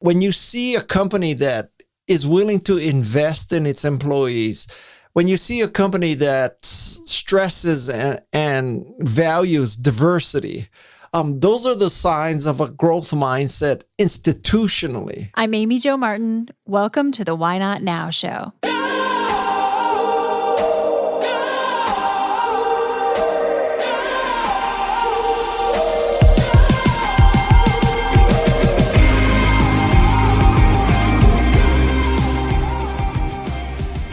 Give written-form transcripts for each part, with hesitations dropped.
when you see a company that is willing to invest in its employees, when you see a company that stresses and values diversity, those are the signs of a growth mindset institutionally. I'm Amy Jo Martin. Welcome to the Why Not Now show.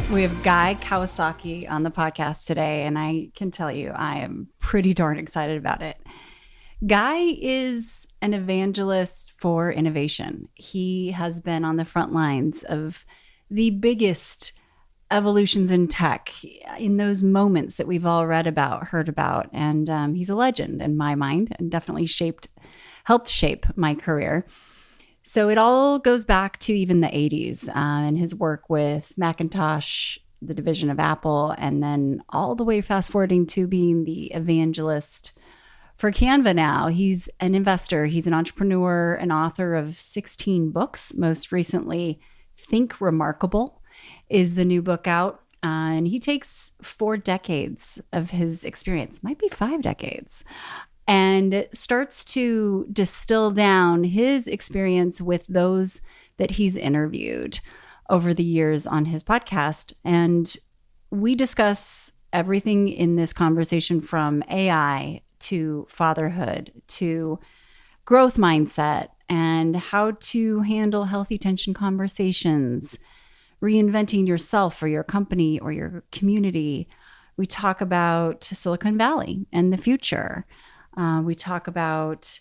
We have Guy Kawasaki on the podcast today, and I can tell you I am pretty darn excited about it. Guy is an evangelist for innovation. He has been on the front lines of the biggest evolutions in tech in those moments that we've all read about, heard about, and he's a legend in my mind and definitely helped shape my career. So it all goes back to even the 80s and his work with Macintosh, the division of Apple, and then all the way fast forwarding to being the evangelist for Canva now. He's an investor, he's an entrepreneur, an author of 16 books. Most recently, Think Remarkable is the new book out. And he takes 4 decades of his experience, might be 5 decades, and starts to distill down his experience with those that he's interviewed over the years on his podcast. And we discuss everything in this conversation from AI to fatherhood to growth mindset and how to handle healthy tension conversations, reinventing yourself or your company or your community. We talk about Silicon Valley and the future. We talk about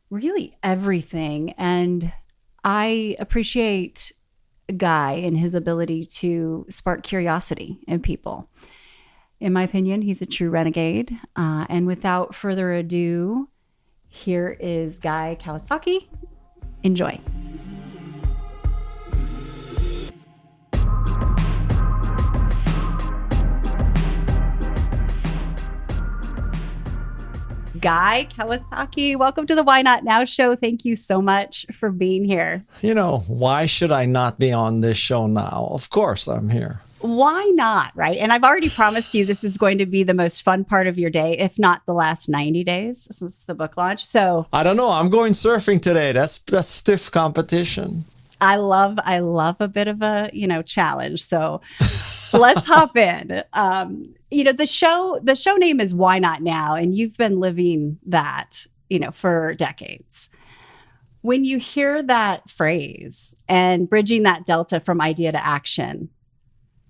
really everything. And I appreciate Guy and his ability to spark curiosity in people. In my opinion, he's a true renegade. And without further ado, here is Guy Kawasaki. Enjoy. Guy Kawasaki, welcome to the Why Not Now show. Thank you so much for being here. You know, why should I not be on this show now? Of course I'm here. Why not, right? And I've already promised you this is going to be the most fun part of your day, if not the last 90 days since the book launch. So I don't know. I'm going surfing today. That's stiff competition. I love a bit of a, challenge. So let's hop in. The show name is Why Not Now? And you've been living that, for decades. When you hear that phrase and bridging that delta from idea to action,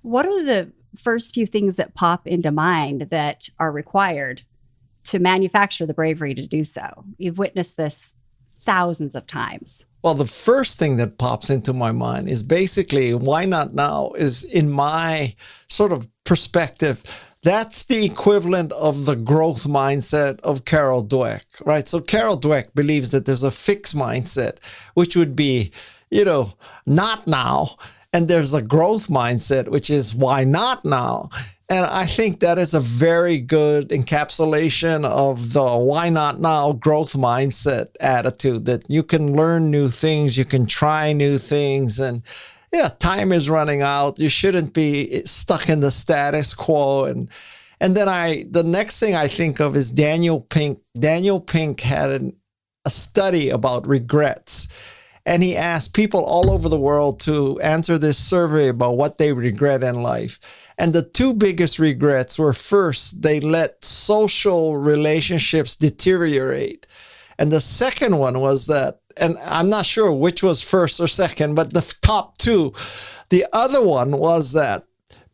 what are the first few things that pop into mind that are required to manufacture the bravery to do so? You've witnessed this thousands of times. Well, the first thing that pops into my mind is basically why not now is, in my sort of perspective, that's the equivalent of the growth mindset of Carol Dweck, right? So Carol Dweck believes that there's a fixed mindset, which would be, not now. And there's a growth mindset, which is why not now? And I think that is a very good encapsulation of the why not now growth mindset attitude, that you can learn new things, you can try new things, and time is running out. You shouldn't be stuck in the status quo. And then the next thing I think of is Daniel Pink. Daniel Pink had a study about regrets. And he asked people all over the world to answer this survey about what they regret in life. And the 2 biggest regrets were, first, they let social relationships deteriorate. And the second one was that, and I'm not sure which was first or second, but the top 2, the other one was that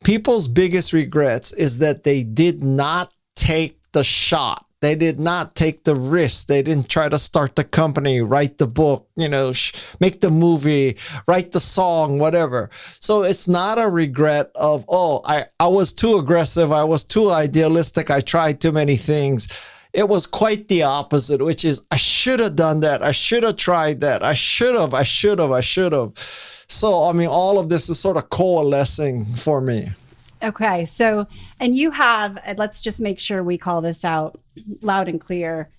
people's biggest regrets is that they did not take the shot. They did not take the risk. They didn't try to start the company, write the book, make the movie, write the song, whatever. So it's not a regret of, I was too aggressive. I was too idealistic. I tried too many things. It was quite the opposite, which is, I should have done that. I should have tried that. I should have. So, all of this is sort of coalescing for me. Okay. So, and you have, let's just make sure we call this out loud and clear,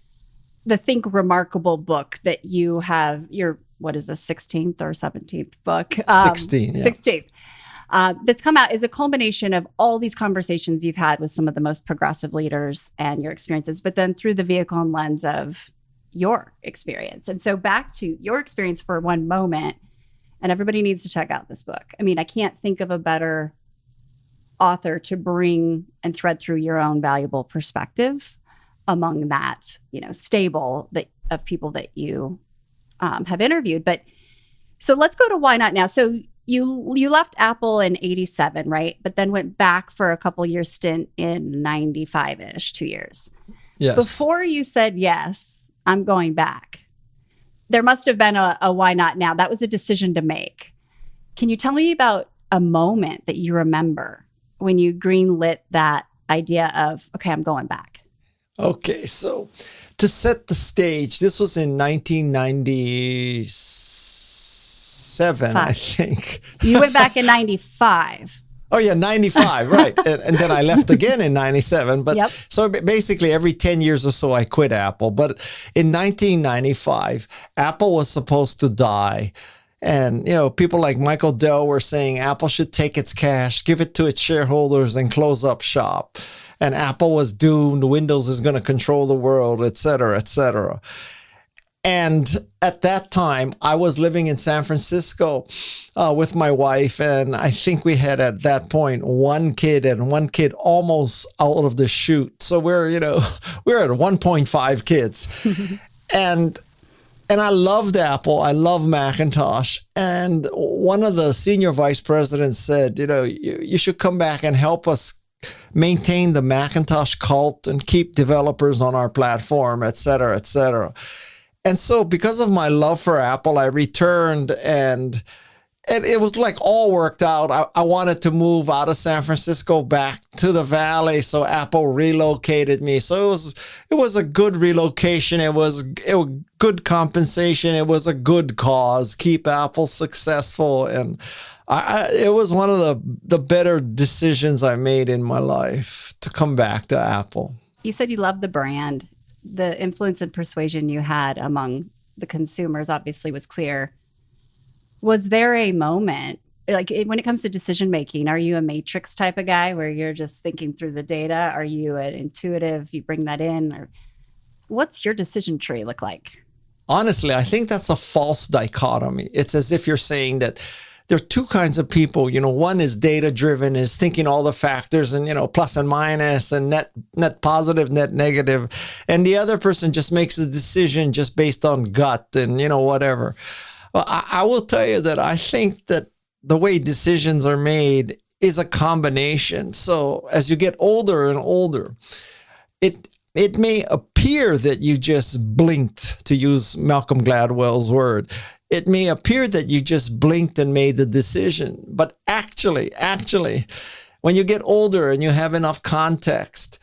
the Think Remarkable book that you have, you're what is the 16th or 17th book? 16, yeah. 16th. That's come out is a culmination of all these conversations you've had with some of the most progressive leaders and your experiences, but then through the vehicle and lens of your experience. And so back to your experience for one moment, and everybody needs to check out this book. I mean, I can't think of a better author to bring and thread through your own valuable perspective among that, stable of people that you have interviewed. But so let's go to why not now. So you left Apple in 87, right? But then went back for a couple years stint in 95-ish, 2 years. Yes. Before you said, yes, I'm going back, there must have been a why not now. That was a decision to make. Can you tell me about a moment that you remember when you greenlit that idea of, okay, I'm going back? Okay, so to set the stage, this was in 1997, I think. You went back in 95. Oh, yeah, 95, right. And then I left again in 97. But yep. So basically every 10 years or so, I quit Apple. But in 1995, Apple was supposed to die. And, people like Michael Dell were saying Apple should take its cash, give it to its shareholders, and close up shop. And Apple was doomed. Windows is going to control the world, et cetera, et cetera. And at that time, I was living in San Francisco with my wife. And I think we had at that point one kid almost out of the chute. So we're at 1.5 kids. And I loved Apple. I love Macintosh. And one of the senior vice presidents said, you should come back and help us maintain the Macintosh cult and keep developers on our platform, et cetera, et cetera. And so because of my love for Apple, I returned and it was like all worked out. I wanted to move out of San Francisco back to the Valley. So Apple relocated me. So it was a good relocation. It was good compensation. It was a good cause, keep Apple successful. And it was one of the better decisions I made in my life to come back to Apple. You said you loved the brand. The influence and persuasion you had among the consumers obviously was clear. Was there a moment, like when it comes to decision making, are you a matrix type of guy where you're just thinking through the data? Are you an intuitive, you bring that in? Or what's your decision tree look like? Honestly, I think that's a false dichotomy. It's as if you're saying that there are two kinds of people. One is data driven, is thinking all the factors and, plus and minus and net positive, net negative. And the other person just makes a decision just based on gut and, whatever. Well, I will tell you that I think that the way decisions are made is a combination. So as you get older and older, it may appear that you just blinked, to use Malcolm Gladwell's word. It may appear that you just blinked and made the decision. But actually, when you get older and you have enough context,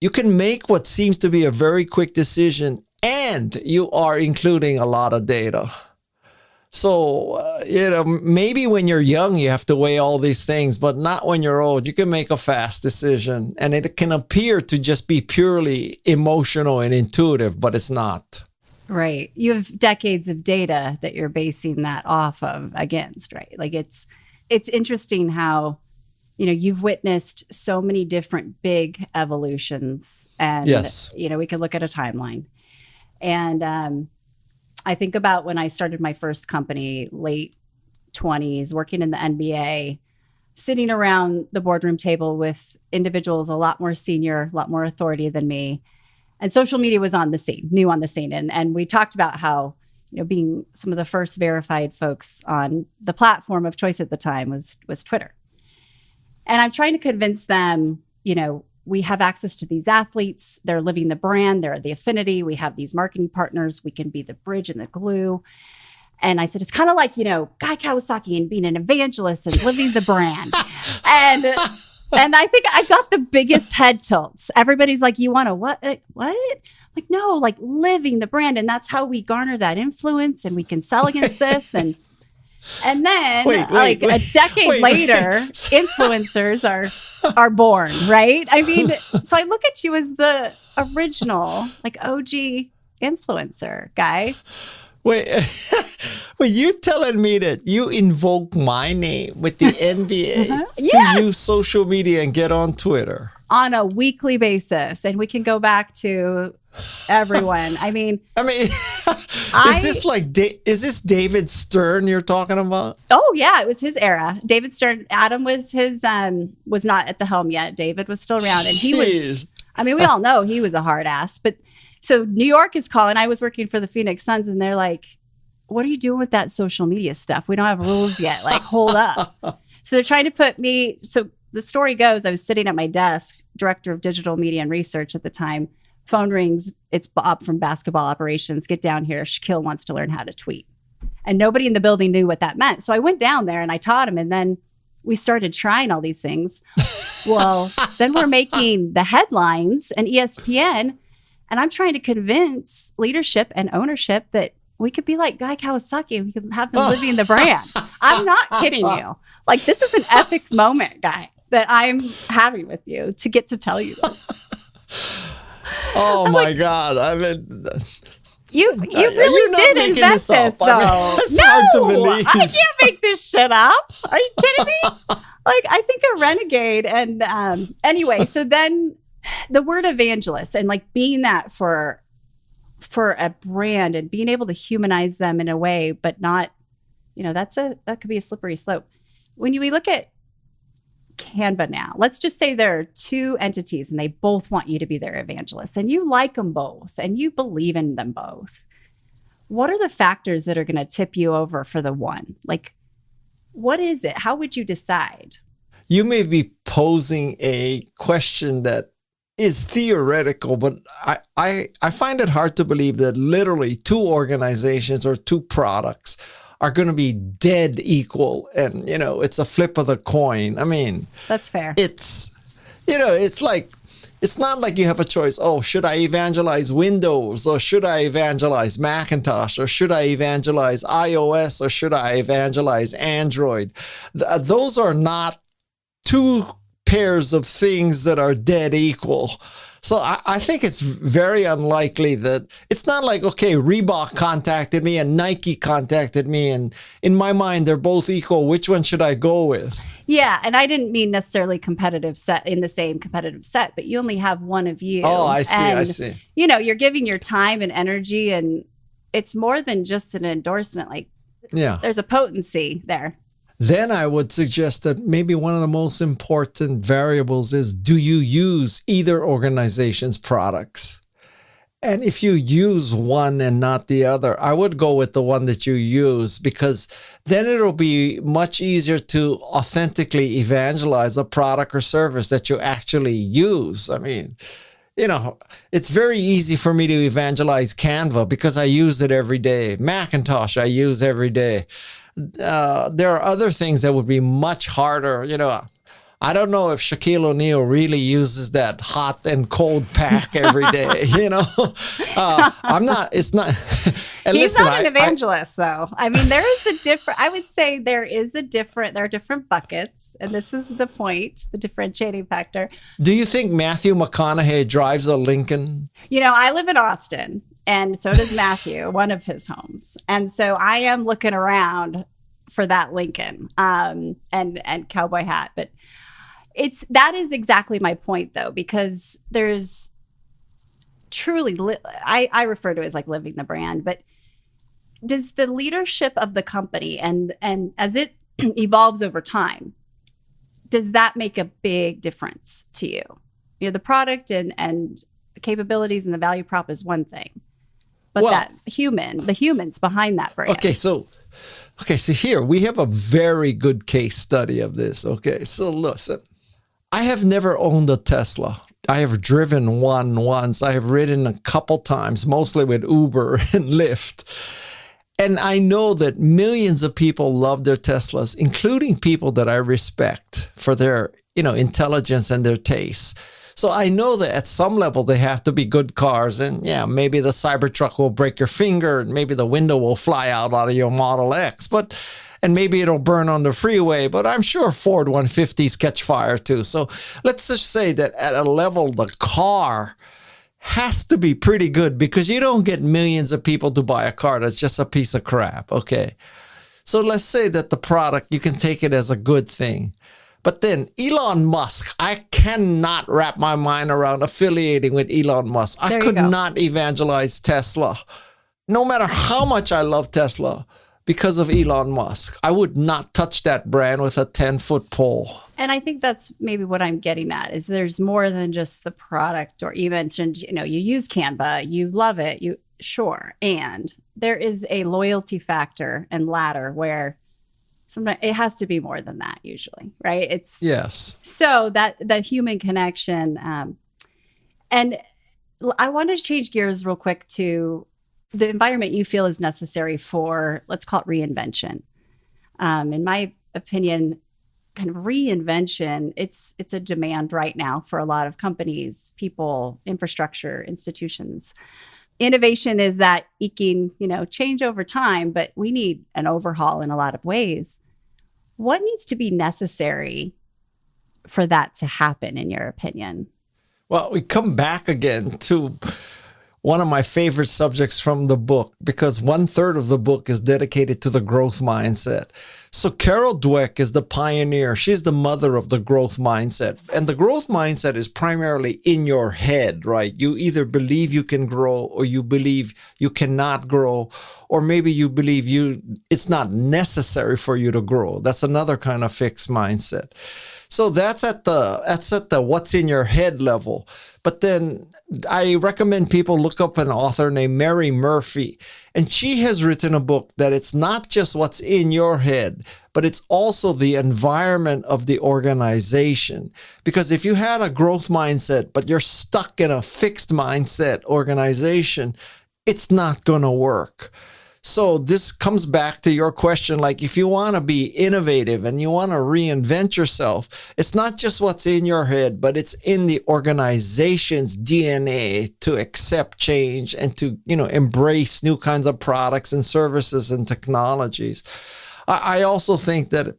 you can make what seems to be a very quick decision and you are including a lot of data. So, maybe when you're young, you have to weigh all these things, but not when you're old. You can make a fast decision and it can appear to just be purely emotional and intuitive, but it's not. Right. You have decades of data that you're basing that off of against, right? Like it's interesting how, you've witnessed so many different big evolutions and, yes. We could look at a timeline. And I think about when I started my first company, late 20s, working in the NBA, sitting around the boardroom table with individuals a lot more senior, a lot more authority than me. And social media was on the scene, new on the scene. And we talked about how, being some of the first verified folks on the platform of choice at the time was Twitter. And I'm trying to convince them, we have access to these athletes. They're living the brand. They're the affinity. We have these marketing partners. We can be the bridge and the glue. And I said, it's kind of like, Guy Kawasaki and being an evangelist and living the brand. And I think I got the biggest head tilts. Everybody's like, you want to what? What? Like, no, like living the brand. And that's how we garner that influence and we can sell against this. And then a decade later, influencers are born, right? I mean, so I look at you as the original, like OG influencer guy. Wait, wait, you telling me that you invoke my name with the NBA to use social media and get on Twitter? On a weekly basis. And we can go back to everyone. I mean, is this like, is this David Stern you're talking about? Oh yeah, it was his era. David Stern, Adam was not at the helm yet. David was still around, and he was, I mean, we all know he was a hard ass, but so New York is calling. I was working for the Phoenix Suns, and they're like, what are you doing with that social media stuff? We don't have rules yet. Like, hold up. So they're trying to put me, so the story goes, I was sitting at my desk, director of digital media and research at the time. Phone rings. It's Bob from basketball operations. Get down here. Shaquille wants to learn how to tweet. And nobody in the building knew what that meant. So I went down there and I taught him. And then we started trying all these things. Well, then we're making the headlines and ESPN. And I'm trying to convince leadership and ownership that we could be like Guy Kawasaki. We could have them living the brand. I'm not kidding you. Like, this is an epic moment, Guy, that I'm having with you to get to tell you this. Oh my God. I mean, you really did invent this, though. It's hard to believe. I can't make this shit up. Are you kidding me? Like, I think a renegade. And anyway, so then the word evangelist and like being that for a brand and being able to humanize them in a way, but not, that could be a slippery slope. When we look at Canva now, let's just say there are two entities and they both want you to be their evangelist and you like them both and you believe in them both. What are the factors that are going to tip you over for the one? Like, what is it? How would you decide? You may be posing a question that is theoretical, but I find it hard to believe that literally two organizations or two products are going to be dead equal. And, it's a flip of the coin. I mean, that's fair. It's, it's not like you have a choice. Oh, should I evangelize Windows or should I evangelize Macintosh or should I evangelize iOS or should I evangelize Android? Those are not two pairs of things that are dead equal. So I think it's very unlikely that it's not like, okay, Reebok contacted me and Nike contacted me. And in my mind, they're both equal. Which one should I go with? Yeah. And I didn't mean necessarily competitive set in the same competitive set, but you only have one of you. Oh, I see. And, I see. You're giving your time and energy, and it's more than just an endorsement. Like, there's a potency there. Then I would suggest that maybe one of the most important variables is, do you use either organization's products? And if you use one and not the other, I would go with the one that you use, because then it'll be much easier to authentically evangelize a product or service that you actually use. I mean, it's very easy for me to evangelize Canva because I use it every day. Macintosh, I use every day. There are other things that would be much harder. I don't know if Shaquille O'Neal really uses that hot and cold pack every day. I'm not. It's not. And He's not an evangelist, though. I mean, there is a different. I would say there are different buckets, and this is the point, the differentiating factor. Do you think Matthew McConaughey drives a Lincoln? I live in Austin. And so does Matthew, one of his homes. And so I am looking around for that Lincoln and cowboy hat. But that is exactly my point, though, because there's truly, I refer to it as like living the brand. But does the leadership of the company and as it evolves over time, does that make a big difference to you? The product and the capabilities and the value prop is one thing. But the humans behind that brand. Okay, so here we have a very good case study of this. Okay, so listen, I have never owned a Tesla. I have driven one once. I have ridden a couple times, mostly with Uber and Lyft. And I know that millions of people love their Teslas, including people that I respect for their, intelligence and their tastes. So I know that at some level they have to be good cars, and maybe the Cybertruck will break your finger, and maybe the window will fly out of your Model X, and maybe it'll burn on the freeway, but I'm sure Ford 150s catch fire too. So let's just say that at a level, the car has to be pretty good because you don't get millions of people to buy a car that's just a piece of crap, okay? So let's say that the product, you can take it as a good thing. But then Elon Musk, I cannot wrap my mind around affiliating with Elon Musk. I could not evangelize Tesla. No matter how much I love Tesla, because of Elon Musk, I would not touch that brand with a 10-foot pole. And I think that's maybe what I'm getting at is there's more than just the product. Or you mentioned, you use Canva, you love it, sure. And there is a loyalty factor and ladder where sometimes it has to be more than that usually, right? Yes. So that human connection. And I want to change gears real quick to the environment you feel is necessary for, let's call it reinvention. In my opinion, kind of reinvention, it's a demand right now for a lot of companies, people, infrastructure, institutions. Innovation is that eking, change over time, but we need an overhaul in a lot of ways. What needs to be necessary for that to happen, in your opinion? Well, we come back again to one of my favorite subjects from the book, because 1/3 of the book is dedicated to the growth mindset. So Carol Dweck is the pioneer. She's the mother of the growth mindset. And the growth mindset is primarily in your head, right? You either believe you can grow or you believe you cannot grow, or maybe you believe it's not necessary for you to grow. That's another kind of fixed mindset. So that's at the what's in your head level. But then I recommend people look up an author named Mary Murphy. And she has written a book that it's not just what's in your head, but it's also the environment of the organization. Because if you had a growth mindset, but you're stuck in a fixed mindset organization, it's not going to work. So this comes back to your question, like if you want to be innovative and you want to reinvent yourself, it's not just what's in your head, but it's in the organization's DNA to accept change and to, embrace new kinds of products and services and technologies. I also think that,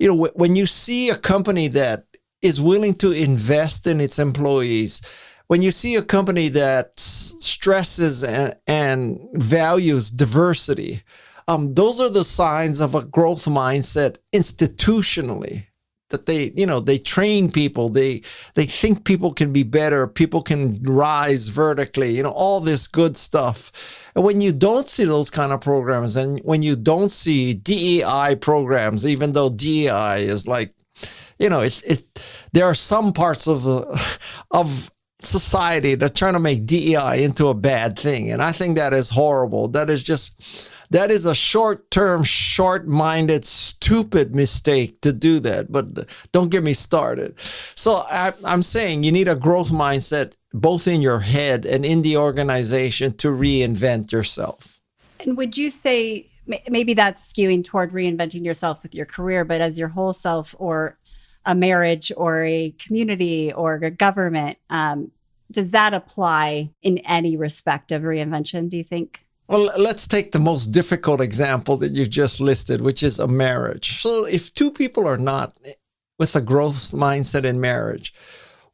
when you see a company that is willing to invest in its employees, when you see a company that stresses and values diversity, those are the signs of a growth mindset institutionally. That they train people, they think people can be better, people can rise vertically, all this good stuff. And when you don't see those kind of programs, and when you don't see DEI programs, even though DEI is like, there are some parts of society that's trying to make DEI into a bad thing. And I think that is horrible. That is a short-term, short-minded, stupid mistake to do that. But don't get me started. So I'm saying you need a growth mindset both in your head and in the organization to reinvent yourself. And would you say maybe that's skewing toward reinventing yourself with your career, but as your whole self or a marriage or a community or a government, does that apply in any respect of reinvention, do you think? Well, let's take the most difficult example that you just listed, which is a marriage. So if two people are not with a growth mindset in marriage,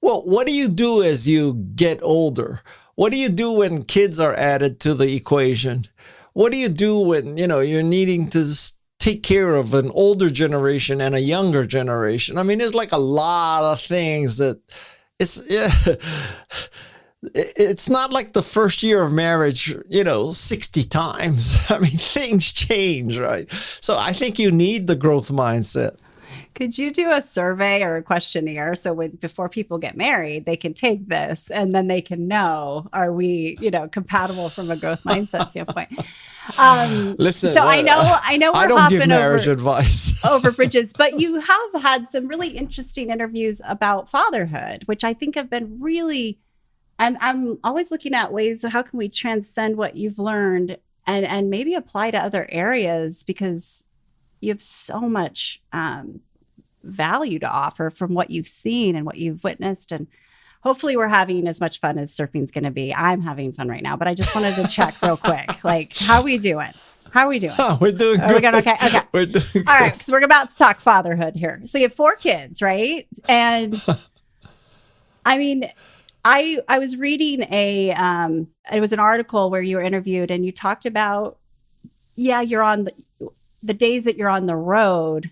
well, what do you do as you get older? What do you do when kids are added to the equation? What do you do when, you're needing to take care of an older generation and a younger generation? I mean, there's like a lot of things that it's not like the first year of marriage, 60 times. I mean, things change, right? So I think you need the growth mindset. Could you do a survey or a questionnaire so before people get married, they can take this and then they can know, are we, compatible from a growth mindset standpoint? Listen, so I know we're don't give hopping marriage advice over bridges, but you have had some really interesting interviews about fatherhood, which I think have been really, I'm always looking at ways of how can we transcend what you've learned and maybe apply to other areas, because you have so much value to offer from what you've seen and what you've witnessed. And hopefully we're having as much fun as surfing's going to be. I'm having fun right now, but I just wanted to check real quick. Like, how are we doing? Oh, we're doing good. We're good. Okay. We're doing good. All right. Because we're about to talk fatherhood here. So you have 4 kids, right? And I mean, I was reading it was an article where you were interviewed and you talked about, you're on the days that you're on the road,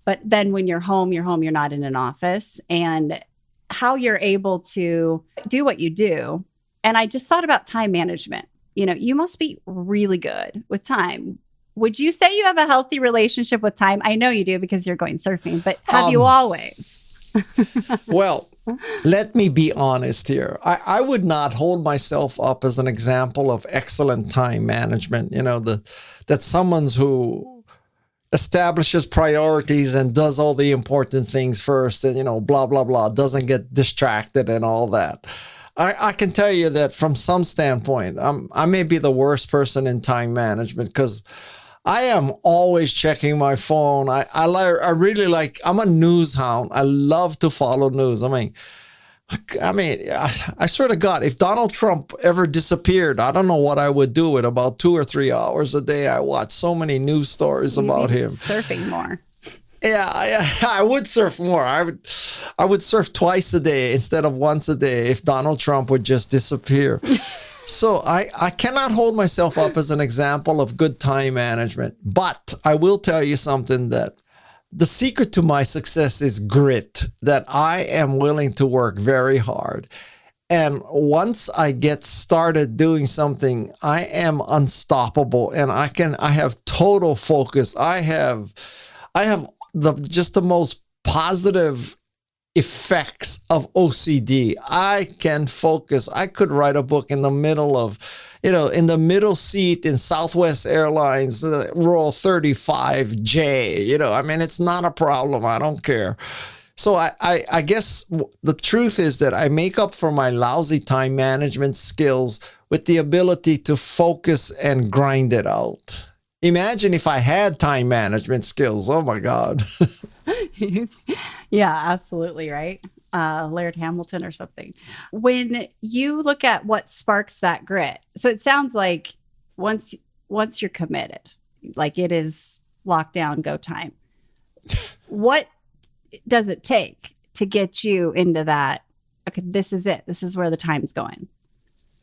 but then when you're home, you're not in an office, and how you're able to do what you do. And I just thought about time management. You must be really good with time. Would you say you have a healthy relationship with time? I know you do because you're going surfing, but have you always? Well, let me be honest here. I would not hold myself up as an example of excellent time management. That someone's who establishes priorities and does all the important things first and, blah, blah, blah, doesn't get distracted and all that. I can tell you that from some standpoint, I may be the worst person in time management because I am always checking my phone. I really I'm a news hound. I love to follow news. I swear to God, if Donald Trump ever disappeared, I don't know what I would do with about 2 or 3 hours a day. I watch so many news stories about him. Surfing more. Yeah, I would surf more. I would surf twice a day instead of once a day if Donald Trump would just disappear. So I cannot hold myself up as an example of good time management. But I will tell you something, that the secret to my success is grit, that I am willing to work very hard. And once I get started doing something, I am unstoppable and I have total focus. I have the most positive effects of OCD. I can focus. I could write a book in the middle of, in the middle seat in Southwest Airlines, row 35J, it's not a problem. I don't care. So I guess the truth is that I make up for my lousy time management skills with the ability to focus and grind it out. Imagine if I had time management skills. Oh my God. Yeah, absolutely. Right. Laird Hamilton or something. When you look at what sparks that grit, so it sounds like once you're committed, like it is locked down, go time. What does it take to get you into that? Okay, this is it. This is where the time's going.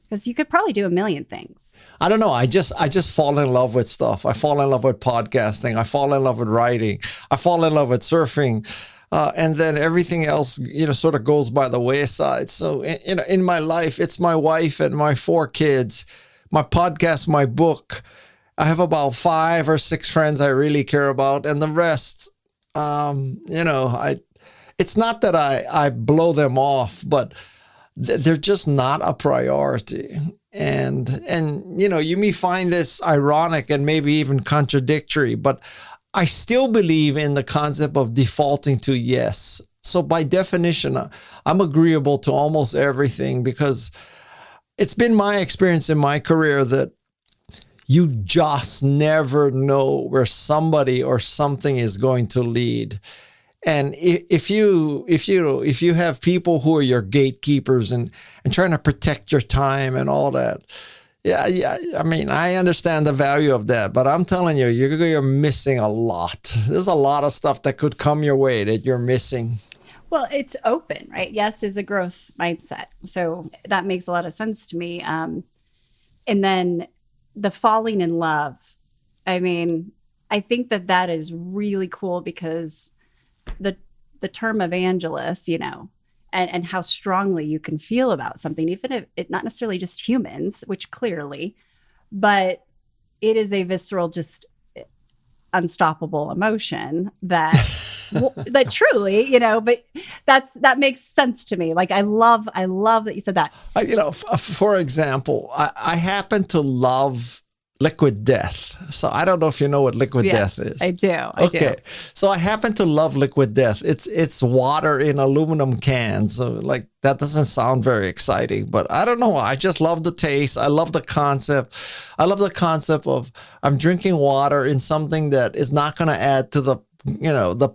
Because you could probably do a million things. I don't know. I just fall in love with stuff. I fall in love with podcasting. I fall in love with writing. I fall in love with surfing. And then everything else, sort of goes by the wayside. So, in my life, it's my wife and my 4 kids, my podcast, my book. I have about 5 or 6 friends I really care about. And the rest, it's not that I blow them off, but they're just not a priority. And you may find this ironic and maybe even contradictory, but I still believe in the concept of defaulting to yes. So by definition, I'm agreeable to almost everything, because it's been my experience in my career that you just never know where somebody or something is going to lead. And if you have people who are your gatekeepers and trying to protect your time and all that, yeah. I understand the value of that, but I'm telling you, you're missing a lot. There's a lot of stuff that could come your way that you're missing. Well, it's open, right? Yes is a growth mindset. So that makes a lot of sense to me. And then the falling in love. I think that is really cool, because the term evangelist, and how strongly you can feel about something, even if it's not necessarily just humans, which clearly, but it is a visceral, just unstoppable emotion that that truly, but that makes sense to me. Like I love that you said that. For example, I happen to love liquid death. So I don't know if you know what liquid death is. I do. Okay. So I happen to love liquid death. It's water in aluminum cans. So that doesn't sound very exciting, but I don't know. I just love the taste. I love the concept. I love the concept of I'm drinking water in something that is not going to add to the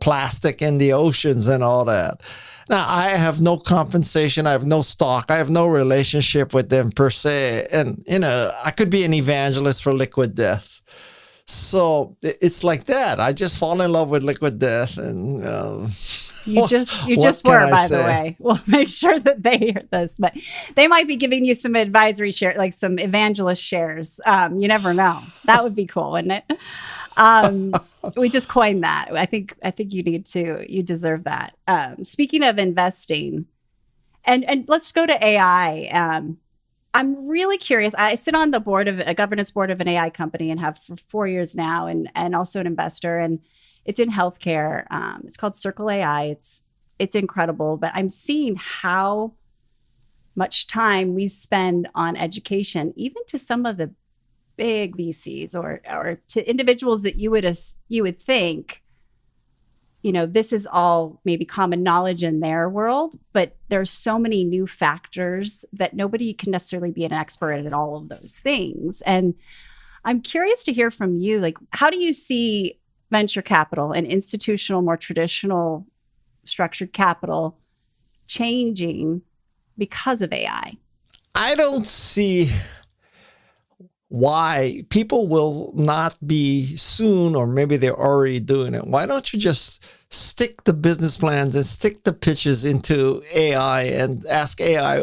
plastic in the oceans and all that. Now, I have no compensation. I have no stock. I have no relationship with them per se. And, I could be an evangelist for liquid death. So it's like that. I just fall in love with liquid death. And, You just were, by the way. We'll make sure that they hear this, but they might be giving you some advisory share, like some evangelist shares. You never know. That would be cool, wouldn't it? We just coined that. I think you deserve that. Speaking of investing, and let's go to AI. I'm really curious. I sit on the governance board of an AI company and have for 4 years now, and also an investor, and it's in healthcare. It's called Circle AI. It's incredible, but I'm seeing how much time we spend on education, even to some of the big VCs or to individuals that you would think, this is all maybe common knowledge in their world, but there's so many new factors that nobody can necessarily be an expert at all of those things. And I'm curious to hear from you, like, how do you see venture capital and institutional, more traditional structured capital changing because of AI? I don't see why people will not be soon, or maybe they're already doing it. Why don't you just stick the business plans and stick the pitches into AI and ask AI,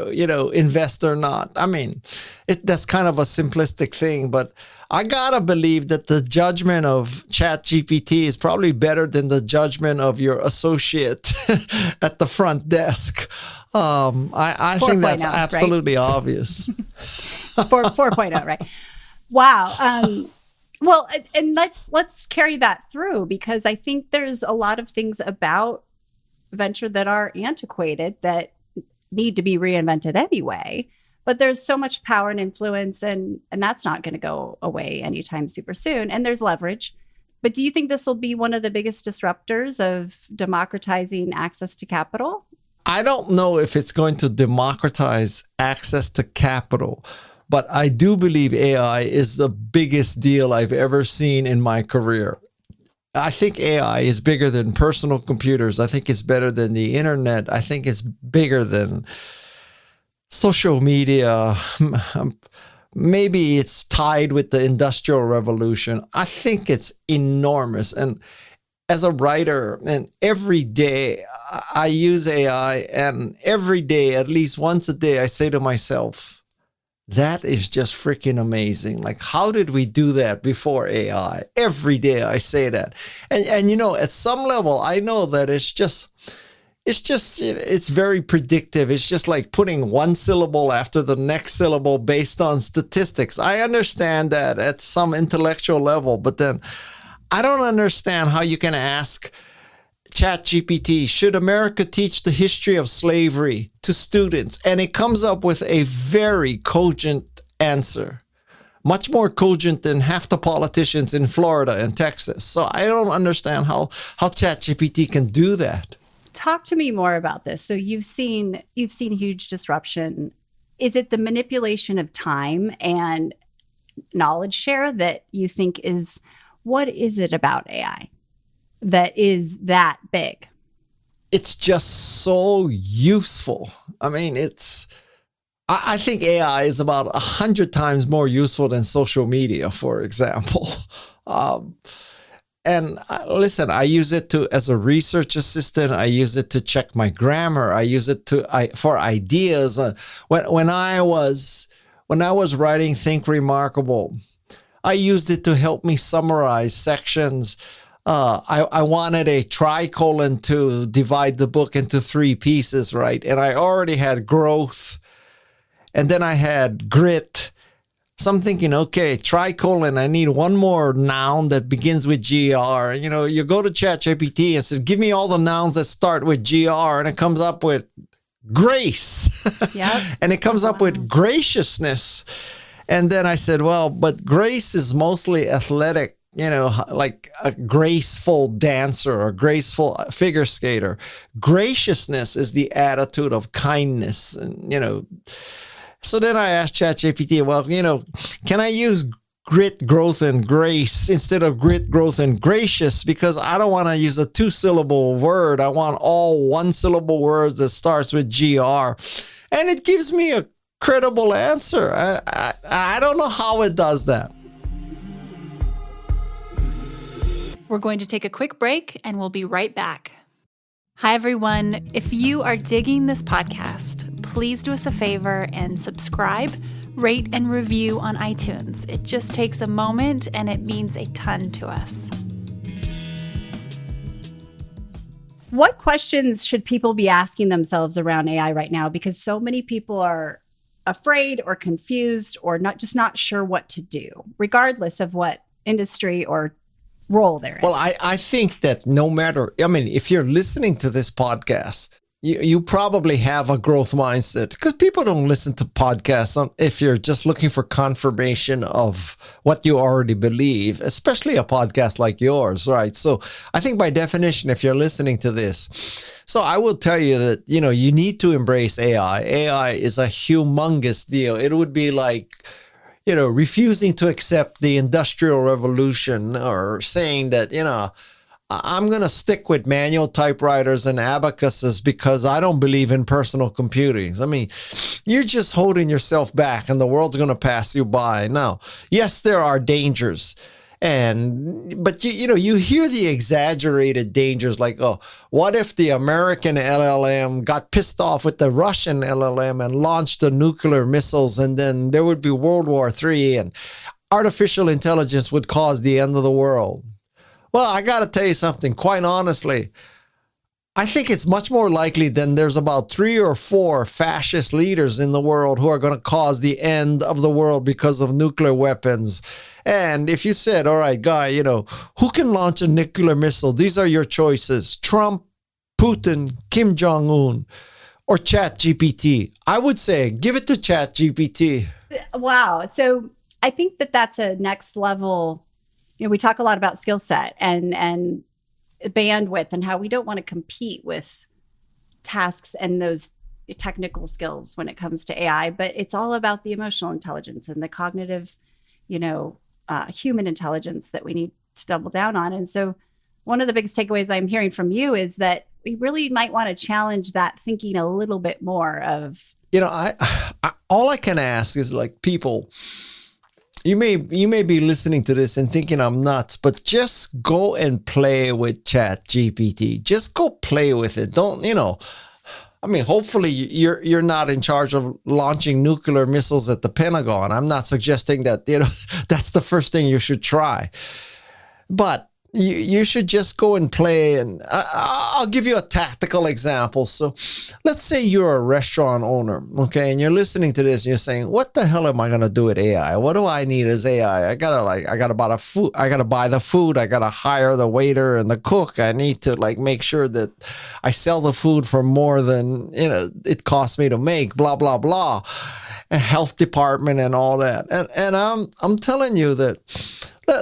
invest or not? I mean, that's kind of a simplistic thing, but I gotta believe that the judgment of ChatGPT is probably better than the judgment of your associate at the front desk. I think that's absolutely right? Obvious. 4.0, right? Wow. Well, and let's carry that through, because I think there's a lot of things about venture that are antiquated that need to be reinvented anyway. But there's so much power and influence, and that's not going to go away anytime super soon. And there's leverage. But do you think this will be one of the biggest disruptors of democratizing access to capital? I don't know if it's going to democratize access to capital, but I do believe AI is the biggest deal I've ever seen in my career. I think AI is bigger than personal computers. I think it's better than the internet. I think it's bigger than social media. Maybe it's tied with the Industrial Revolution. I think it's enormous. And as a writer, and every day I use AI, and every day, at least once a day, I say to myself, that is just freaking amazing. Like, how did we do that before AI? Every day I say that. And at some level, I know that it's very predictive. It's just like putting one syllable after the next syllable based on statistics. I understand that at some intellectual level, but then I don't understand how you can ask ChatGPT, should America teach the history of slavery to students? And it comes up with a very cogent answer, much more cogent than half the politicians in Florida and Texas. So I don't understand how ChatGPT can do that. Talk to me more about this. So you've seen huge disruption. Is it the manipulation of time and knowledge share that you think is, what is it about AI that is that big? It's just so useful. I mean, I think AI is about 100 times more useful than social media, for example. And listen, I use it as a research assistant. I use it to check my grammar. I use it for ideas. When I was writing Think Remarkable, I used it to help me summarize sections. I wanted a tricolon to divide the book into 3 pieces, right? And I already had growth, and then I had grit. So I'm thinking, okay, tricolon, I need one more noun that begins with GR. You go to ChatGPT and say, give me all the nouns that start with GR, and it comes up with grace. Yep. And it comes up with graciousness. And then I said, well, but grace is mostly athletic, like a graceful dancer or graceful figure skater. Graciousness is the attitude of kindness, and, So then I asked ChatGPT, well, can I use grit, growth, and grace instead of grit, growth, and gracious? Because I don't want to use a 2-syllable word. I want all 1-syllable words that starts with GR. And it gives me a credible answer. I don't know how it does that. We're going to take a quick break, and we'll be right back. Hi, everyone. If you are digging this podcast, please do us a favor and subscribe, rate, and review on iTunes. It just takes a moment and it means a ton to us. What questions should people be asking themselves around AI right now? Because so many people are afraid or confused or not sure what to do, regardless of what industry or role they're in. Well, I think that no matter, if you're listening to this podcast, you probably have a growth mindset, because people don't listen to podcasts if you're just looking for confirmation of what you already believe, especially a podcast like yours, right? So I think by definition, if you're listening to this, so I will tell you that, you need to embrace AI. AI is a humongous deal. It would be like, refusing to accept the Industrial Revolution, or saying that, I'm going to stick with manual typewriters and abacuses because I don't believe in personal computing. You're just holding yourself back and the world's going to pass you by. Now, yes, there are dangers. But you hear the exaggerated dangers, like, oh, what if the American LLM got pissed off with the Russian LLM and launched the nuclear missiles, and then there would be World War III and artificial intelligence would cause the end of the world. Well, I got to tell you something, quite honestly. I think it's much more likely than there's about 3 or 4 fascist leaders in the world who are going to cause the end of the world because of nuclear weapons. And if you said, all right, Guy, who can launch a nuclear missile? These are your choices: Trump, Putin, Kim Jong-un, or ChatGPT. I would say give it to ChatGPT. Wow. So I think that's a next level. We talk a lot about skill set and bandwidth and how we don't want to compete with tasks and those technical skills when it comes to AI, but it's all about the emotional intelligence and the cognitive, human intelligence that we need to double down on. And so one of the biggest takeaways I'm hearing from you is that we really might want to challenge that thinking a little bit more of, all I can ask is, like, people, you may be listening to this and thinking I'm nuts, but just go and play with ChatGPT. Just go play with it. Don't, hopefully you're not in charge of launching nuclear missiles at the Pentagon. I'm not suggesting that, that's the first thing you should try. But you should just go and play. And I'll give you a tactical example. So let's say you're a restaurant owner, okay, and you're listening to this and you're saying, what the hell am I going to do with AI? What do I need as AI? I gotta buy the food. I gotta hire the waiter and the cook. I need to make sure that I sell the food for more than, it costs me to make, blah, blah, blah. And health department and all that. And I'm telling you that,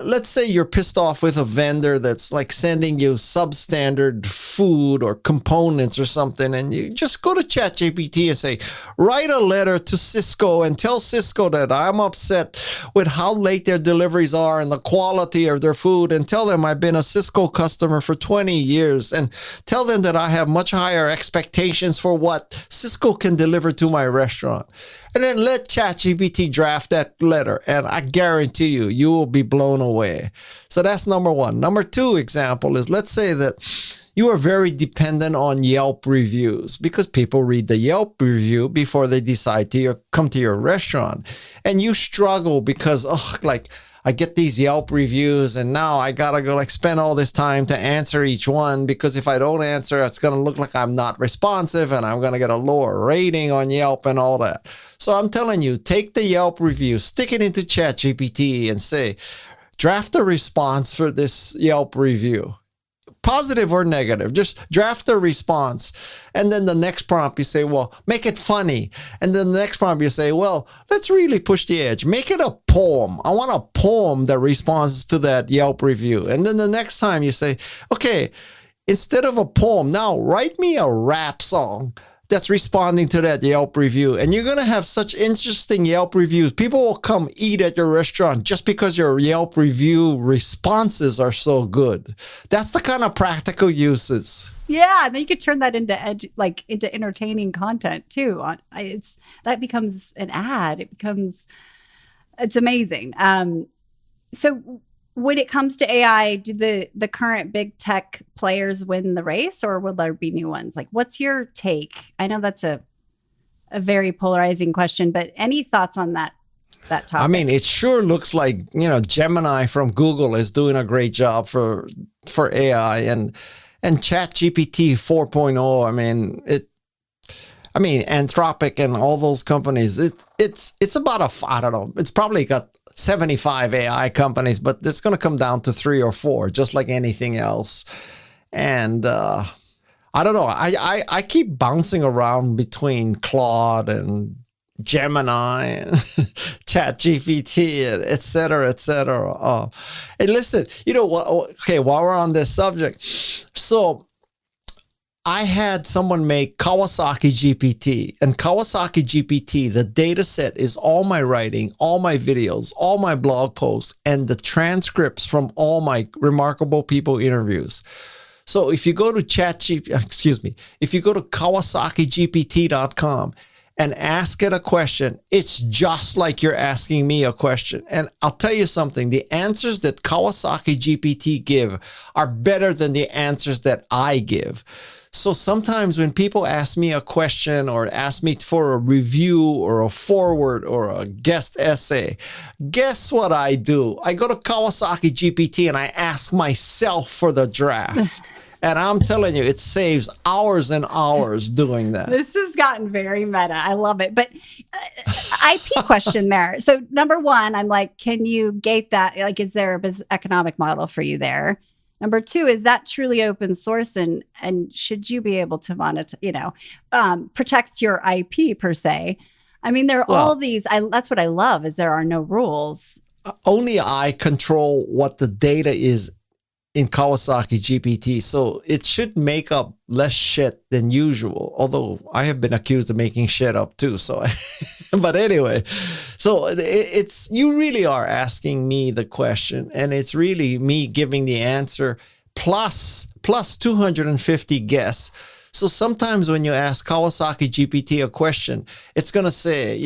let's say you're pissed off with a vendor that's sending you substandard food or components or something, and you just go to ChatGPT and say, write a letter to Cisco and tell Cisco that I'm upset with how late their deliveries are and the quality of their food, and tell them I've been a Cisco customer for 20 years, and tell them that I have much higher expectations for what Cisco can deliver to my restaurant. And then let ChatGPT draft that letter, and I guarantee you will be blown away. So that's number one. Number 2 example is, let's say that you are very dependent on Yelp reviews, because people read the Yelp review before they decide to come to your restaurant. And you struggle because, I get these Yelp reviews, and now I gotta go spend all this time to answer each one, because if I don't answer, it's gonna look like I'm not responsive and I'm gonna get a lower rating on Yelp and all that. So I'm telling you, take the Yelp review, stick it into ChatGPT and say, draft a response for this Yelp review. Positive or negative, just draft a response. And then the next prompt you say, well, make it funny. And then the next prompt you say, well, let's really push the edge. Make it a poem. I want a poem that responds to that Yelp review. And then the next time you say, okay, instead of a poem, now write me a rap song that's responding to that Yelp review. And you're going to have such interesting Yelp reviews. People will come eat at your restaurant just because your Yelp review responses are so good. That's the kind of practical uses. Yeah, and then you could turn that into into entertaining content too. That becomes an ad. It's amazing. So when it comes to AI, do the current big tech players win the race, or will there be new ones? Like, what's your take? I know that's a very polarizing question, but any thoughts on that topic? I mean, it sure looks like, Gemini from Google is doing a great job for AI, and ChatGPT 4.0. I mean, Anthropic and all those companies. It's about I don't know. It's probably got 75 AI companies, but it's going to come down to 3 or 4, just like anything else. And I don't know. I keep bouncing around between Claude and Gemini and ChatGPT, et cetera, et cetera. And listen, what? Okay, while we're on this subject, so I had someone make Kawasaki GPT, and Kawasaki GPT, the data set is all my writing, all my videos, all my blog posts, and the transcripts from all my remarkable people interviews. So if you go to if you go to KawasakiGPT.com and ask it a question, it's just like you're asking me a question. And I'll tell you something, the answers that Kawasaki GPT give are better than the answers that I give. So sometimes when people ask me a question or ask me for a review or a foreword or a guest essay, guess what I do? I go to Kawasaki GPT and I ask myself for the draft. And I'm telling you, it saves hours and hours doing that. This has gotten very meta. I love it. But IP question there. So number one, I'm like, can you gate that? Like, is there a economic model for you there? Number two, is that truly open source, and should you be able to protect your IP per se? I mean, there are all these. That's what I love, is there are no rules. Only I control what the data is in Kawasaki GPT, so it should make up less shit than usual. Although I have been accused of making shit up too. So, but anyway, so it's you really are asking me the question, and it's really me giving the answer plus 250 guesses. So sometimes when you ask Kawasaki GPT a question, it's going to say,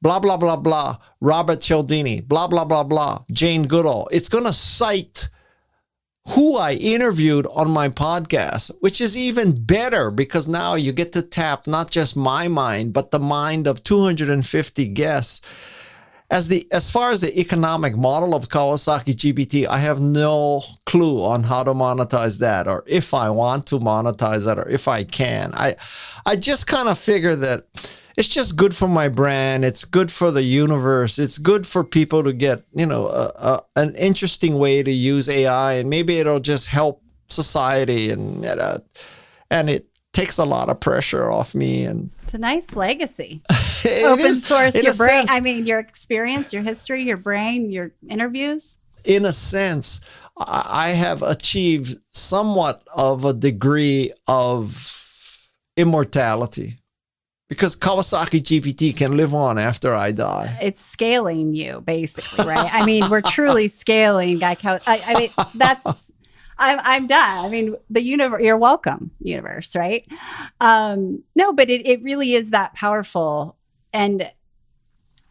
blah, blah, blah, blah, Robert Cialdini, blah, blah, blah, blah, Jane Goodall. It's going to cite who I interviewed on my podcast, which is even better because now you get to tap not just my mind, but the mind of 250 guests. As far as the economic model of Kawasaki GPT, I have no clue on how to monetize that, or if I want to monetize that, or if I can. I just kind of figure that it's just good for my brand. It's good for the universe. It's good for people to get, an interesting way to use AI, and maybe it'll just help society, and it takes a lot of pressure off me. And it's a nice legacy. Open source your brain. I mean, your experience, your history, your brain, your interviews. In a sense, I have achieved somewhat of a degree of immortality, because Kawasaki GPT can live on after I die. It's scaling you, basically, right? I mean, we're truly scaling Guy Kawasaki. I mean, that's. I'm done. I mean, the universe. You're welcome, universe, right? No, but it really is that powerful. And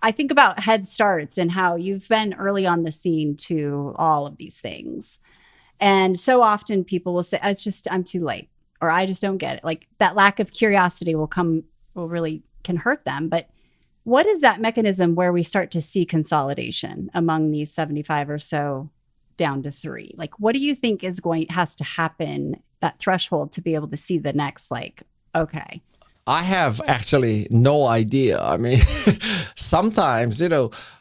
I think about head starts and how you've been early on the scene to all of these things. And so often people will say, I'm too late, or I just don't get it. Like, that lack of curiosity really can hurt them. But what is that mechanism where we start to see consolidation among these 75 or so down to 3? Like, what do you think has to happen, that threshold, to be able to see the next, okay? I have actually no idea. I mean, sometimes,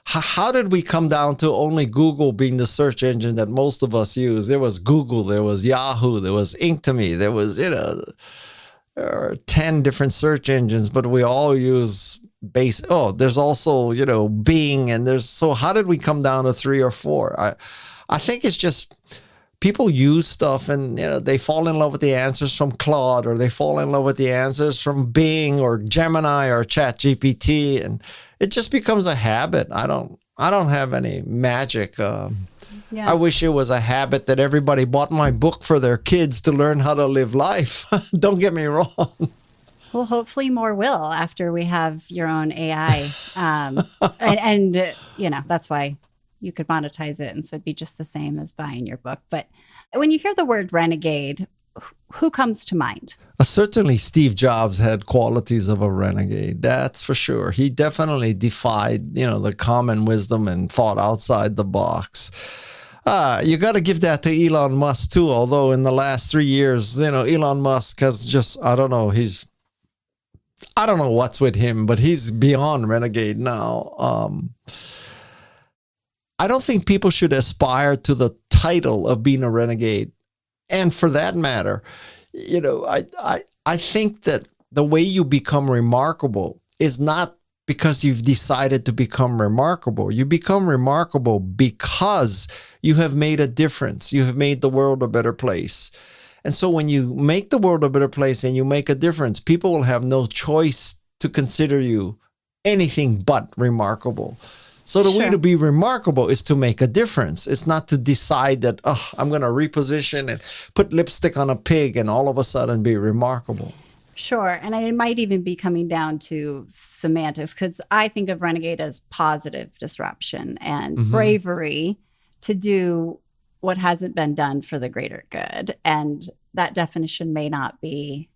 how did we come down to only Google being the search engine that most of us use? There was Google, there was Yahoo, there was Inktomi, there was, there are 10 different search engines, but we all use there's also, Bing, and so how did we come down to 3 or 4? I think it's just people use stuff, and they fall in love with the answers from Claude, or they fall in love with the answers from Bing or Gemini or ChatGPT, and it just becomes a habit. I don't have any magic. I wish it was a habit that everybody bought my book for their kids to learn how to live life. Don't get me wrong. Well, hopefully more will after we have your own AI. And that's why you could monetize it. And so it'd be just the same as buying your book. But when you hear the word renegade, who comes to mind? Certainly Steve Jobs had qualities of a renegade. That's for sure. He definitely defied, the common wisdom and thought outside the box. You got to give that to Elon Musk too. Although in the last 3 years, Elon Musk has just, I don't know what's with him, but he's beyond renegade now. I don't think people should aspire to the title of being a renegade. And for that matter, I think that the way you become remarkable is not because you've decided to become remarkable. You become remarkable because you have made a difference. You have made the world a better place. And so when you make the world a better place and you make a difference, people will have no choice to consider you anything but remarkable. So the way to be remarkable is to make a difference. It's not to decide that, I'm going to reposition and put lipstick on a pig and all of a sudden be remarkable. Sure. And it might even be coming down to semantics, because I think of renegade as positive disruption and bravery to do what hasn't been done for the greater good. And that definition may not be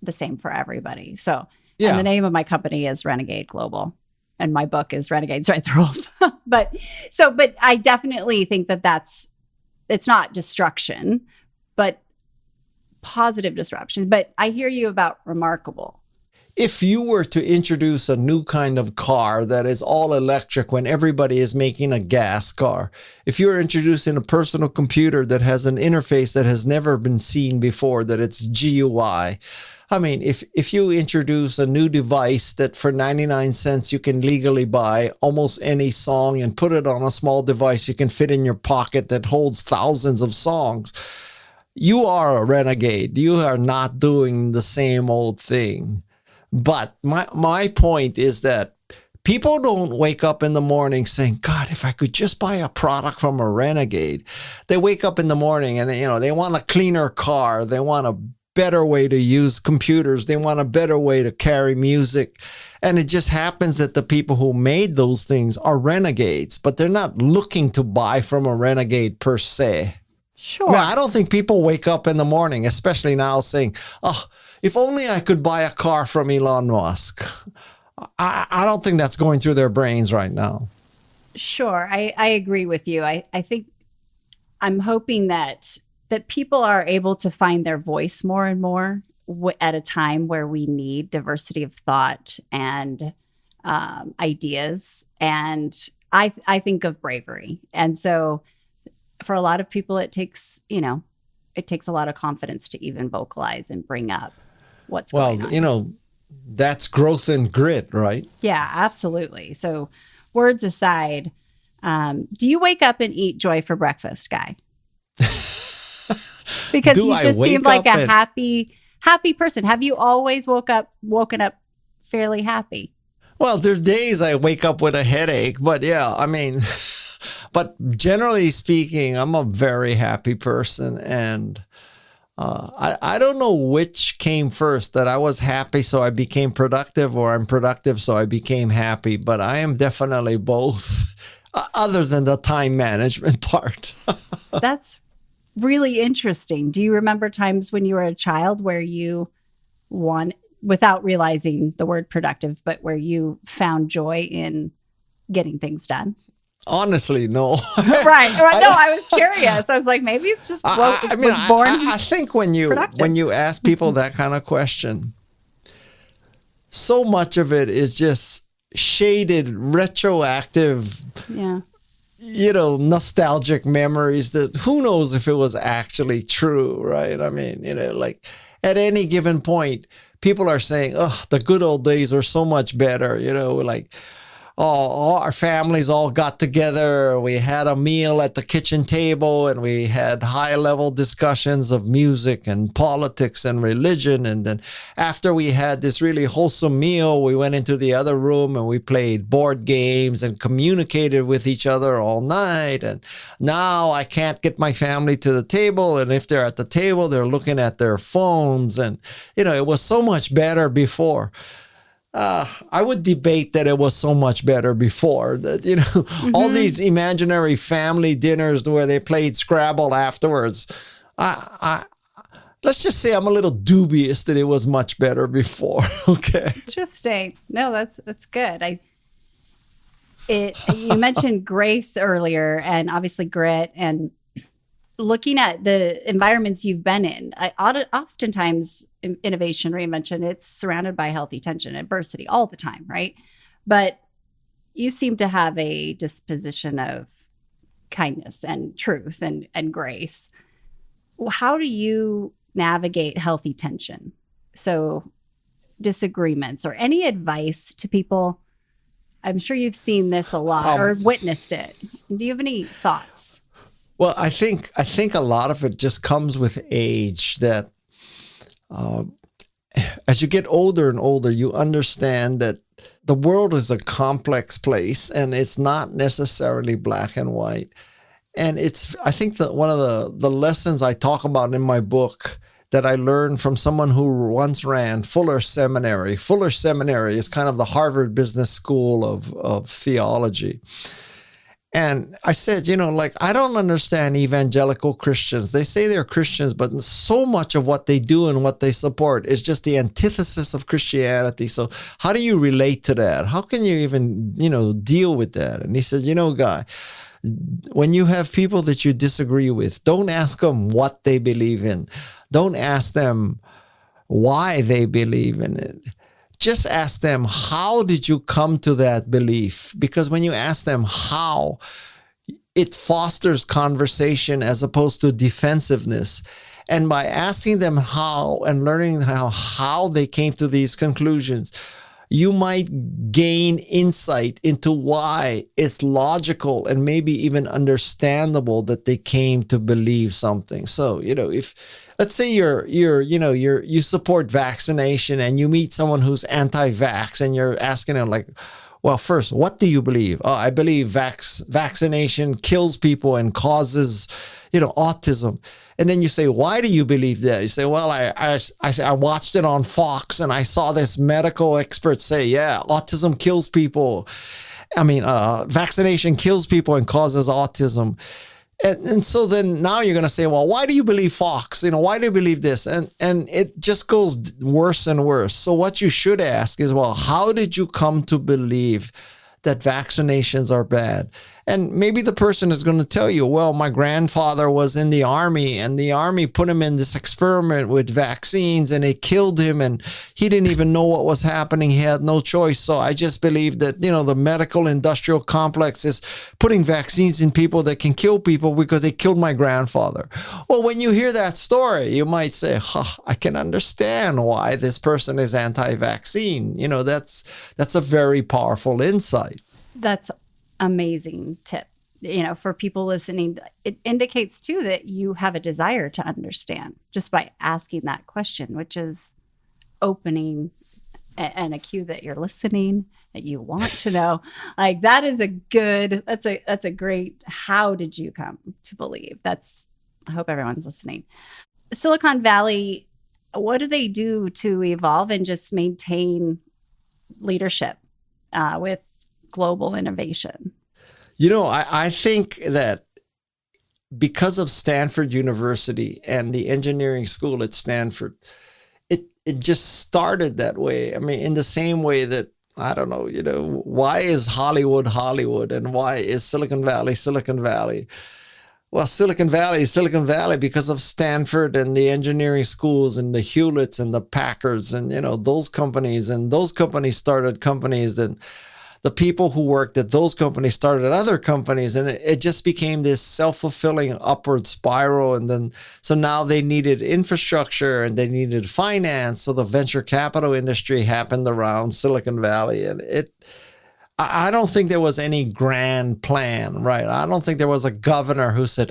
the same for everybody. So, and the name of my company is Renegade Global. And my book is Renegades Write the Rules. But I definitely think that it's not destruction, but positive disruption. But I hear you about remarkable. If you were to introduce a new kind of car that is all electric when everybody is making a gas car, if you're introducing a personal computer that has an interface that has never been seen before, that it's GUI, I mean, if you introduce a new device that for 99 cents you can legally buy almost any song and put it on a small device you can fit in your pocket that holds thousands of songs, you are a renegade. You are not doing the same old thing. But my point is that people don't wake up in the morning saying, God, if I could just buy a product from a renegade. They wake up in the morning and they want a cleaner car. They want a better way to use computers. They want a better way to carry music. And it just happens that the people who made those things are renegades, but they're not looking to buy from a renegade per se. Sure. Now, I don't think people wake up in the morning, especially now, saying, if only I could buy a car from Elon Musk. I don't think that's going through their brains right now. Sure. I agree with you. I think I'm hoping that people are able to find their voice more and more at a time where we need diversity of thought and ideas. And I think of bravery. And so for a lot of people, it takes a lot of confidence to even vocalize and bring up what's going on. Well, that's growth and grit, right? Yeah, absolutely. So words aside, do you wake up and eat joy for breakfast, Guy? Because you just seem like a happy person. Have you always woken up fairly happy? Well, there's days I wake up with a headache, but but generally speaking, I'm a very happy person. And I don't know which came first, that I was happy so I became productive, or I'm productive so I became happy. But I am definitely both, other than the time management part. That's really interesting. Do you remember times when you were a child where you without realizing the word productive, but where you found joy in getting things done? Honestly, no. Right. No, I was curious. I was like, maybe it's just was born. I think when you ask people that kind of question, so much of it is just shaded, retroactive, nostalgic memories that who knows if it was actually true, right? I mean, like at any given point, people are saying, the good old days are so much better, like, all our families all got together. We had a meal at the kitchen table and we had high-level discussions of music and politics and religion. And then after we had this really wholesome meal, we went into the other room and we played board games and communicated with each other all night. And now I can't get my family to the table. And if they're at the table, they're looking at their phones. And, it was so much better before. I would debate that it was so much better before. That, all these imaginary family dinners where they played Scrabble afterwards. Let's just say I'm a little dubious that it was much better before. Okay. Interesting. No, that's good. You mentioned grace earlier, and obviously grit, and looking at the environments you've been in. Oftentimes, innovation, reinvention, it's surrounded by healthy tension, adversity all the time, right? But you seem to have a disposition of kindness and truth and grace. How do you navigate healthy tension? So disagreements or any advice to people? I'm sure you've seen this a lot or witnessed it. Do you have any thoughts? Well, I think a lot of it just comes with age, that as you get older and older, you understand that the world is a complex place and it's not necessarily black and white. And I think that one of the lessons I talk about in my book that I learned from someone who once ran Fuller Seminary. Fuller Seminary is kind of the Harvard Business School of theology. And I said, I don't understand evangelical Christians. They say they're Christians, but so much of what they do and what they support is just the antithesis of Christianity. So how do you relate to that? How can you even, deal with that? And he said, Guy, when you have people that you disagree with, don't ask them what they believe in. Don't ask them why they believe in it. Just ask them, how did you come to that belief? Because when you ask them how, it fosters conversation as opposed to defensiveness. And by asking them how and learning how they came to these conclusions, you might gain insight into why it's logical and maybe even understandable that they came to believe something. So, if let's say you support vaccination and you meet someone who's anti-vax and you're asking them well, first, what do you believe? Oh, I believe vaccination kills people and causes, autism. And then you say, why do you believe that? You say, well, I watched it on Fox and I saw this medical expert say, yeah, autism kills people. Vaccination kills people and causes autism. And so then now you're going to say, well, why do you believe Fox? Why do you believe this? And it just goes worse and worse. So what you should ask is, well, how did you come to believe that vaccinations are bad? And maybe the person is going to tell you, well, my grandfather was in the army and the army put him in this experiment with vaccines and it killed him and he didn't even know what was happening. He had no choice. So I just believe that, the medical industrial complex is putting vaccines in people that can kill people because they killed my grandfather. Well, when you hear that story, you might say, I can understand why this person is anti-vaccine. That's a very powerful insight. That's amazing tip. For people listening, it indicates too that you have a desire to understand just by asking that question, which is opening and a cue that you're listening, that you want to know. That is that's a great, how did you come to believe? I hope everyone's listening. Silicon Valley, what do they do to evolve and just maintain leadership with global innovation? I think that because of Stanford University and the engineering school at Stanford, it just started that way. In the same way that, I don't know, why is Hollywood Hollywood and why is Silicon Valley Silicon Valley? Well, Silicon Valley is Silicon Valley because of Stanford and the engineering schools and the Hewletts and the Packards and, those companies. And those companies started companies that the people who worked at those companies started other companies, and it just became this self-fulfilling upward spiral. And then, so now they needed infrastructure and they needed finance. So the venture capital industry happened around Silicon Valley. And I don't think there was any grand plan, right? I don't think there was a governor who said,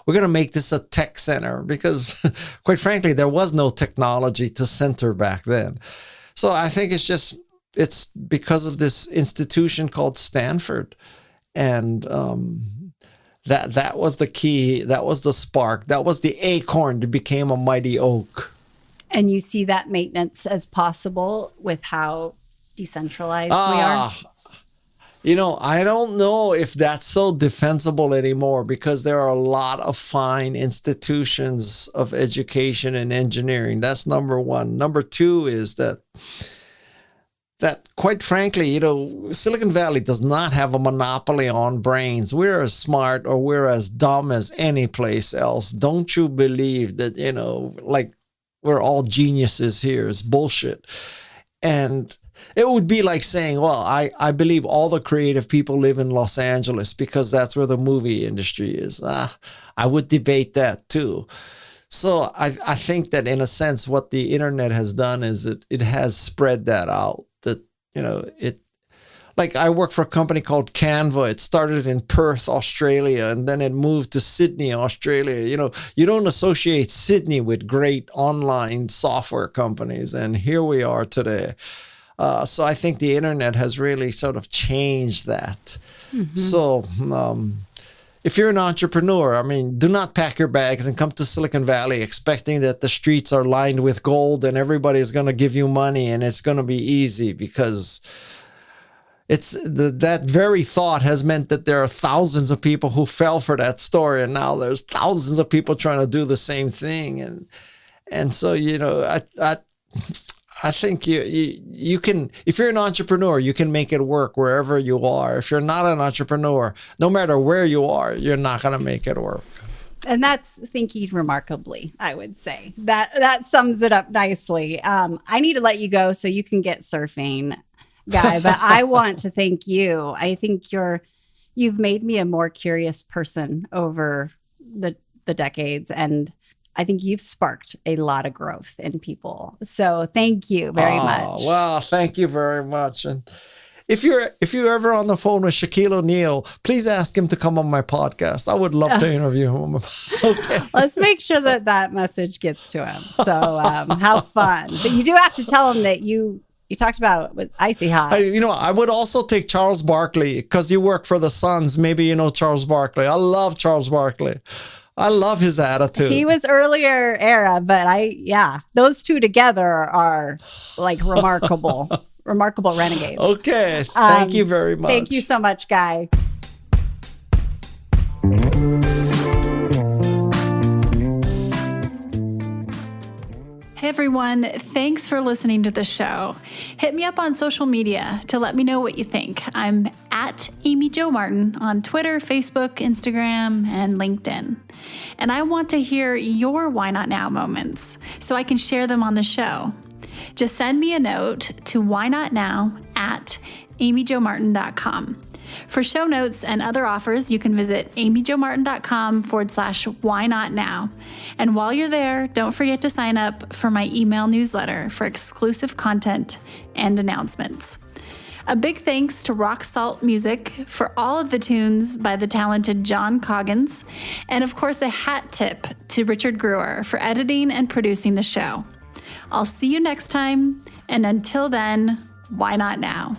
we're going to make this a tech center, because quite frankly, there was no technology to center back then. So I think it's because of this institution called Stanford. And that was the key. That was the spark. That was the acorn that became a mighty oak. And you see that maintenance as possible with how decentralized we are? I don't know if that's so defensible anymore because there are a lot of fine institutions of education and engineering. That's number one. Number two is that quite frankly, Silicon Valley does not have a monopoly on brains. We're as smart or we're as dumb as any place else. Don't you believe that, like we're all geniuses here? It's bullshit. And it would be like saying, well, I believe all the creative people live in Los Angeles because that's where the movie industry is. I would debate that too. So I think that in a sense, what the internet has done is it has spread that out. That, like I work for a company called Canva. It started in Perth, Australia, and then it moved to Sydney, Australia. You don't associate Sydney with great online software companies. And here we are today. So I think the internet has really sort of changed that. Mm-hmm. So if you're an entrepreneur, do not pack your bags and come to Silicon Valley expecting that the streets are lined with gold and everybody's going to give you money and it's going to be easy, because that very thought has meant that there are thousands of people who fell for that story, and now there's thousands of people trying to do the same thing. And so, I think you can, if you're an entrepreneur, you can make it work wherever you are. If you're not an entrepreneur, no matter where you are, you're not going to make it work. And that's thinking remarkably, I would say. That sums it up nicely. I need to let you go so you can get surfing, Guy, but I want to thank you. I think you've made me a more curious person over the decades, and I think you've sparked a lot of growth in people. So thank you very much. Well, thank you very much. And if you're ever on the phone with Shaquille O'Neal, please ask him to come on my podcast. I would love to interview him. Okay. Let's make sure that message gets to him. So how fun. But you do have to tell him that you talked about with Icy Hot. I would also take Charles Barkley because you work for the Suns. Maybe you know Charles Barkley. I love Charles Barkley. I love his attitude. He was earlier era, but those two together are like remarkable, remarkable renegades. Okay. Thank you very much. Thank you so much, Guy. Hey everyone, thanks for listening to the show. Hit me up on social media to let me know what you think. I'm at Amy Jo Martin on Twitter, Facebook, Instagram, and LinkedIn. And I want to hear your Why Not Now moments so I can share them on the show. Just send me a note to whynotnow@amyjomartin.com. For show notes and other offers, you can visit amyjomartin.com/whynotnow. And while you're there, don't forget to sign up for my email newsletter for exclusive content and announcements. A big thanks to Rock Salt Music for all of the tunes by the talented John Coggins. And of course, a hat tip to Richard Brewer for editing and producing the show. I'll see you next time. And until then, why not now?